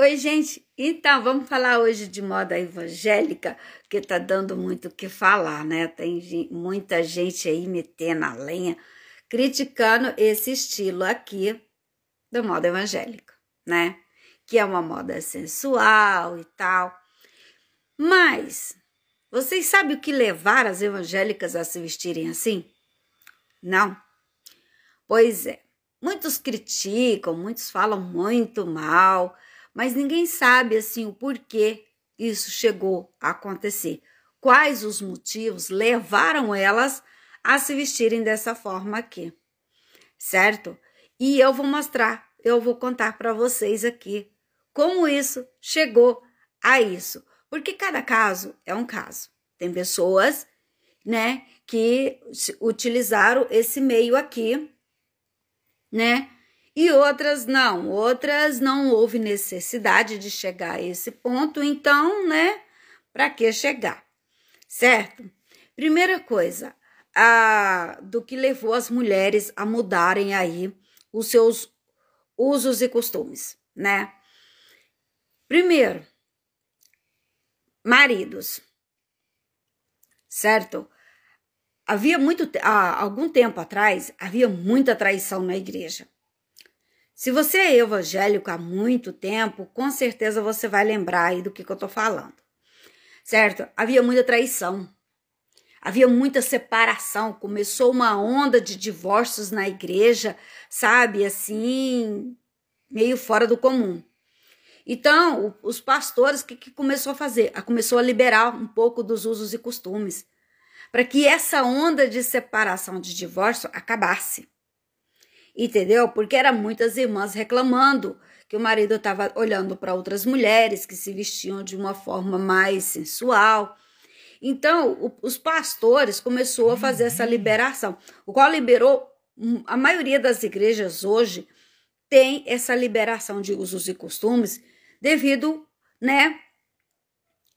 Oi, gente. Então, vamos falar hoje de moda evangélica, que tá dando muito o que falar, né? Tem muita gente aí metendo a lenha, criticando esse estilo aqui da moda evangélica, né? Que é uma moda sensual e tal. Mas, vocês sabem o que levar as evangélicas a se vestirem assim? Não? Pois é. Muitos criticam, muitos falam muito mal, mas ninguém sabe assim o porquê isso chegou a acontecer. Quais os motivos levaram elas a se vestirem dessa forma aqui, certo? E eu vou mostrar, eu vou contar para vocês aqui como isso chegou a isso, porque cada caso é um caso. Tem pessoas, né, que utilizaram esse meio aqui, né? E outras não houve necessidade de chegar a esse ponto, então, né? Para que chegar, certo? Primeira coisa, do que levou as mulheres a mudarem aí os seus usos e costumes, né? Primeiro, maridos, certo? Há algum tempo atrás, havia muita traição na igreja. Se você é evangélico há muito tempo, com certeza você vai lembrar aí do que eu tô falando, certo? Havia muita traição, havia muita separação, começou uma onda de divórcios na igreja, sabe, assim, meio fora do comum. Então, os pastores, o que começou a fazer? Começou a liberar um pouco dos usos e costumes, para que essa onda de separação, de divórcio, acabasse. Entendeu? Porque eram muitas irmãs reclamando que o marido estava olhando para outras mulheres que se vestiam de uma forma mais sensual. Então, os pastores começaram a fazer essa liberação, o qual liberou, a maioria das igrejas hoje tem essa liberação de usos e costumes devido, né,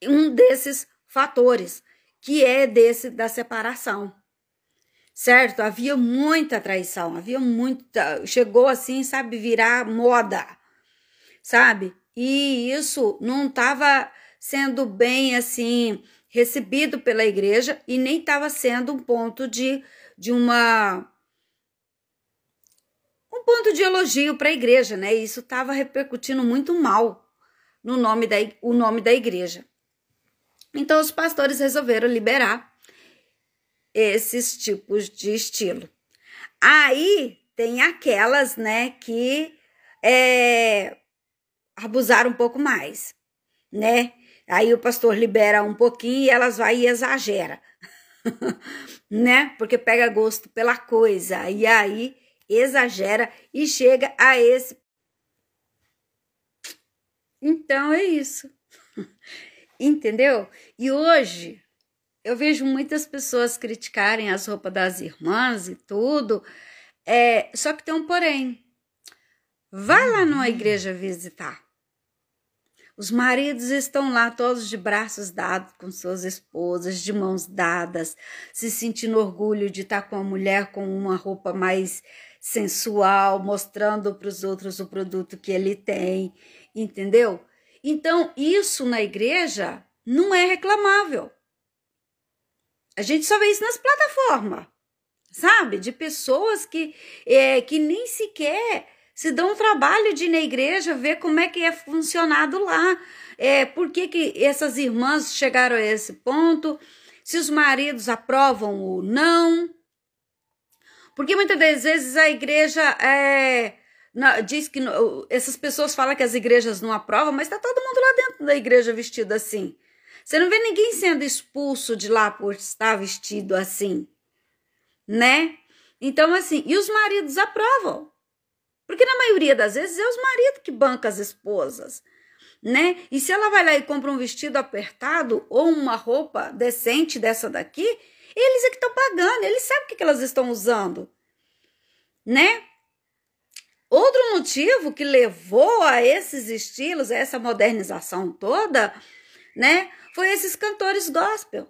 um desses fatores, que é da separação, certo? Havia muita traição, chegou assim, sabe, virar moda, sabe? E isso não estava sendo bem, assim, recebido pela igreja e nem estava sendo um ponto de elogio para a igreja, né? Isso estava repercutindo muito mal no nome da igreja. Então, os pastores resolveram liberar esses tipos de estilo. Aí, tem aquelas, né, que abusaram um pouco mais, né? Aí, o pastor libera um pouquinho e elas vai e exagera, né? Porque pega gosto pela coisa. E aí, exagera e chega a esse... Então, é isso. Entendeu? E hoje eu vejo muitas pessoas criticarem as roupas das irmãs e tudo, só que tem um porém. Vai lá numa igreja visitar. Os maridos estão lá todos de braços dados com suas esposas, de mãos dadas, se sentindo orgulho de estar com a mulher com uma roupa mais sensual, mostrando para os outros o produto que ele tem, entendeu? Então, isso na igreja não é reclamável. A gente só vê isso nas plataformas, sabe? De pessoas que nem sequer se dão o trabalho de ir na igreja ver como é que é funcionado lá. Por que essas irmãs chegaram a esse ponto? Se os maridos aprovam ou não. Porque muitas das vezes a igreja... diz que essas pessoas falam que as igrejas não aprovam, mas está todo mundo lá dentro da igreja vestido assim. Você não vê ninguém sendo expulso de lá por estar vestido assim, né? Então, assim, e os maridos aprovam. Porque na maioria das vezes é os maridos que bancam as esposas, né? E se ela vai lá e compra um vestido apertado ou uma roupa decente dessa daqui, eles é que estão pagando, eles sabem o que elas estão usando, né? Outro motivo que levou a esses estilos, a essa modernização toda, né, foi esses cantores gospel.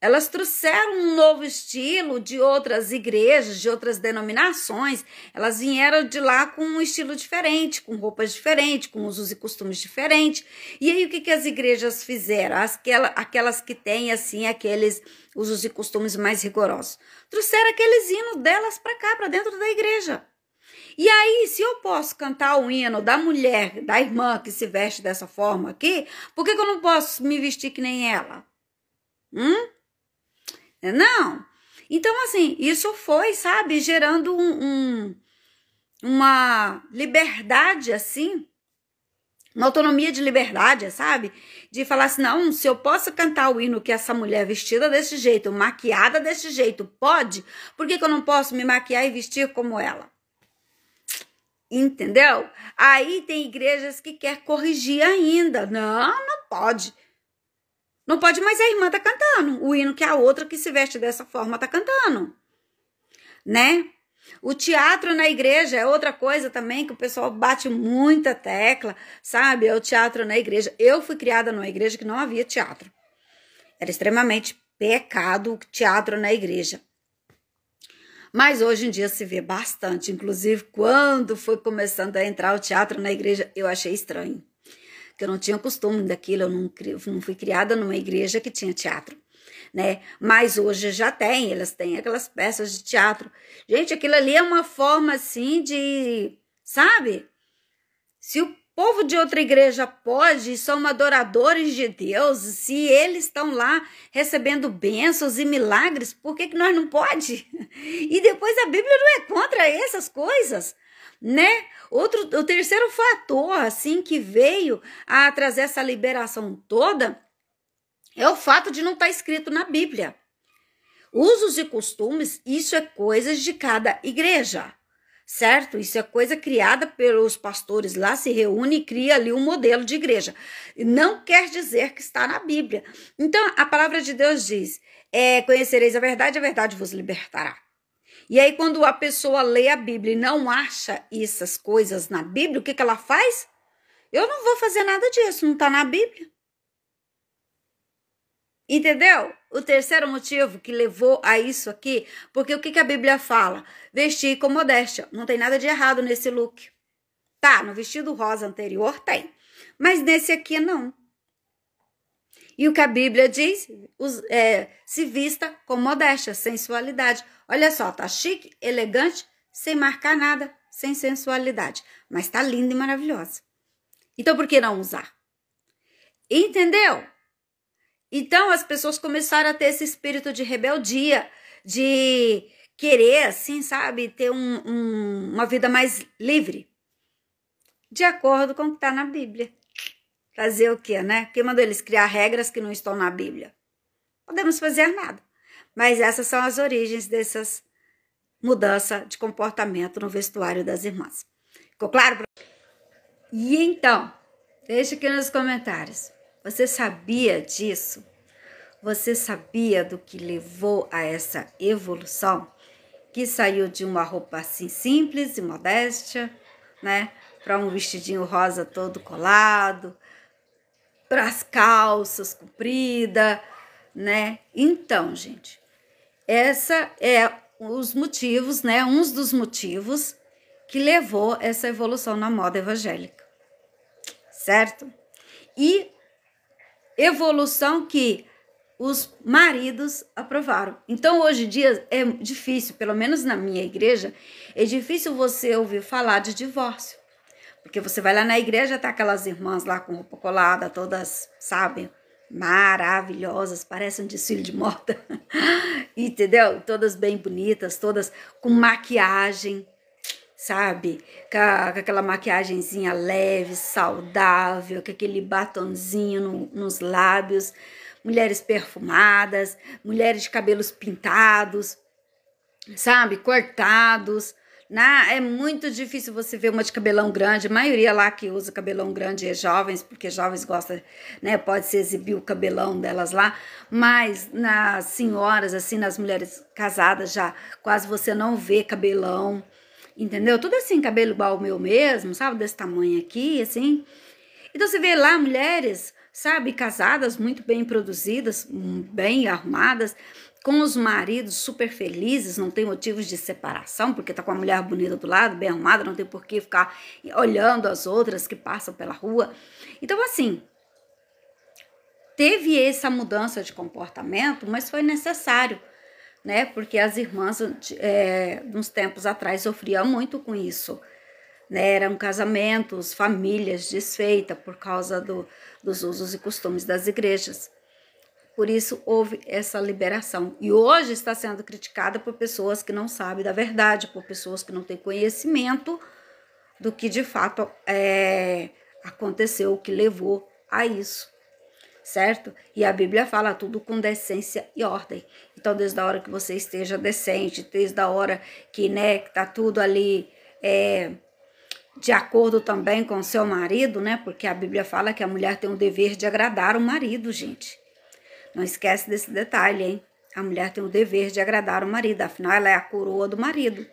Elas trouxeram um novo estilo de outras igrejas, de outras denominações. Elas vieram de lá com um estilo diferente, com roupas diferentes, com usos e costumes diferentes. E aí o que as igrejas fizeram? Aquelas que têm assim aqueles usos e costumes mais rigorosos. Trouxeram aqueles hinos delas para cá, para dentro da igreja. E aí, se eu posso cantar o hino da mulher, da irmã que se veste dessa forma aqui, por que eu não posso me vestir que nem ela? Não. Então, assim, isso foi, sabe, gerando uma liberdade, assim, uma autonomia de liberdade, sabe? De falar assim, não, se eu posso cantar o hino que essa mulher vestida desse jeito, maquiada desse jeito, pode? Por que eu não posso me maquiar e vestir como ela? Entendeu? Aí tem igrejas que quer corrigir ainda. Não pode. Não pode, mas a irmã tá cantando o hino que a outra que se veste dessa forma tá cantando, né? O teatro na igreja é outra coisa também que o pessoal bate muita tecla, sabe? É o teatro na igreja. Eu fui criada numa igreja que não havia teatro. Era extremamente pecado o teatro na igreja. Mas hoje em dia se vê bastante. Inclusive, quando foi começando a entrar o teatro na igreja, eu achei estranho. Eu não tinha costume daquilo, eu não fui criada numa igreja que tinha teatro, né? Mas hoje já tem, elas têm aquelas peças de teatro. Gente, aquilo ali é uma forma, assim, de, sabe? Se o povo de outra igreja pode, são adoradores de Deus, se eles estão lá recebendo bênçãos e milagres, por que nós não pode? E depois a Bíblia não é contra essas coisas, né? O terceiro fator, assim, que veio a trazer essa liberação toda é o fato de não estar escrito na Bíblia. Usos e costumes, isso é coisas de cada igreja, certo? Isso é coisa criada pelos pastores lá, se reúne e cria ali um modelo de igreja. Não quer dizer que está na Bíblia. Então, a palavra de Deus diz, conhecereis a verdade vos libertará. E aí, quando a pessoa lê a Bíblia e não acha essas coisas na Bíblia, o que ela faz? Eu não vou fazer nada disso, não está na Bíblia. Entendeu? O terceiro motivo que levou a isso aqui, porque o que a Bíblia fala? Vestir com modéstia. Não tem nada de errado nesse look. Tá, no vestido rosa anterior tem, mas nesse aqui não. E o que a Bíblia diz? Se vista com modéstia, sensualidade. Olha só, tá chique, elegante, sem marcar nada, sem sensualidade. Mas tá linda e maravilhosa. Então, por que não usar? Entendeu? Então, as pessoas começaram a ter esse espírito de rebeldia, de querer, assim, sabe, ter uma vida mais livre. De acordo com o que está na Bíblia. Fazer o quê, né? Quem mandou eles criar regras que não estão na Bíblia? Podemos fazer nada. Mas essas são as origens dessas mudanças de comportamento no vestuário das irmãs. Ficou claro? E então, deixa aqui nos comentários. Você sabia disso? Você sabia do que levou a essa evolução? Que saiu de uma roupa assim simples e modéstia, né? Para um vestidinho rosa todo colado, para as calças compridas, né? Então, gente, essa é os motivos, né? Uns dos motivos que levou essa evolução na moda evangélica, certo? E evolução que os maridos aprovaram. Então, hoje em dia é difícil, pelo menos na minha igreja, é difícil você ouvir falar de divórcio. Porque você vai lá na igreja, tá aquelas irmãs lá com roupa colada, todas, sabe, maravilhosas, parecem um desfile de moda, entendeu? Todas bem bonitas, todas com maquiagem, sabe? Com aquela maquiagenzinha leve, saudável, com aquele batonzinho nos lábios, mulheres perfumadas, mulheres de cabelos pintados, sabe? Cortados. É muito difícil você ver uma de cabelão grande. A maioria lá que usa cabelão grande é jovens, porque jovens gostam, né? Pode se exibir o cabelão delas lá. Mas nas senhoras, assim, nas mulheres casadas, já quase você não vê cabelão, entendeu? Tudo assim, cabelo igual o meu mesmo, sabe? Desse tamanho aqui, assim. Então você vê lá mulheres sabe, casadas, muito bem produzidas, bem arrumadas, com os maridos super felizes, não tem motivos de separação, porque tá com a mulher bonita do lado, bem arrumada, não tem por que ficar olhando as outras que passam pela rua. Então, assim, teve essa mudança de comportamento, mas foi necessário, né? Porque as irmãs, uns tempos atrás, sofriam muito com isso, né? Eram casamentos, famílias desfeitas por causa dos usos e costumes das igrejas. Por isso houve essa liberação. E hoje está sendo criticada por pessoas que não sabem da verdade, por pessoas que não têm conhecimento do que de fato aconteceu, o que levou a isso, certo? E a Bíblia fala tudo com decência e ordem. Então, desde a hora que você esteja decente, desde a hora que, né, que tá tudo ali de acordo também com o seu marido, né? Porque a Bíblia fala que a mulher tem o dever de agradar o marido, gente. Não esquece desse detalhe, hein? A mulher tem o dever de agradar o marido, afinal ela é a coroa do marido.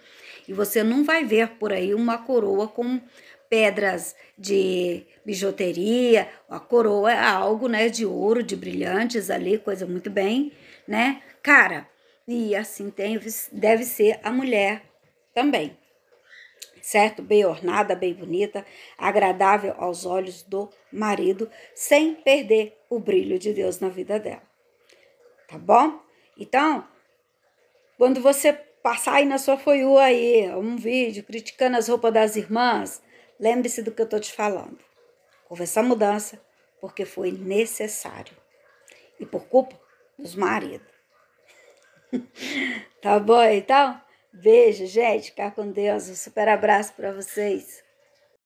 E você não vai ver por aí uma coroa com pedras de bijuteria, a coroa é algo, né, de ouro, de brilhantes ali, coisa muito bem, né, cara, e assim deve ser a mulher também, certo? Bem ornada, bem bonita, agradável aos olhos do marido, sem perder o brilho de Deus na vida dela, tá bom? Então, quando você passar aí na sua For You aí, um vídeo criticando as roupas das irmãs, lembre-se do que eu tô te falando. Houve essa mudança porque foi necessário. E por culpa dos maridos. Tá bom, então? Beijo, gente. Ficar com Deus. Um super abraço para vocês.